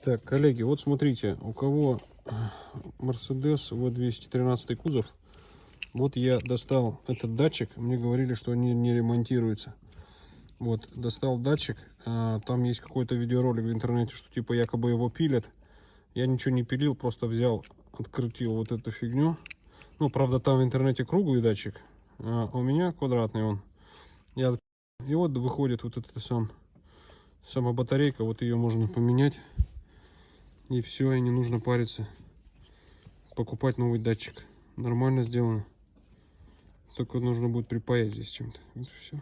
Так, коллеги, вот смотрите, у кого Mercedes V213 кузов, вот я достал этот датчик, мне говорили, что они не ремонтируются. Вот, достал датчик, там есть какой-то видеоролик в интернете, что типа якобы его пилят. Я ничего не пилил, просто взял, открутил вот эту фигню. Ну, правда, там в интернете круглый датчик, а у меня квадратный он. И вот выходит вот эта сама батарейка, вот ее можно поменять. И все, и не нужно париться, покупать новый датчик. Нормально сделано. Только нужно будет припаять здесь чем-то. Вот все.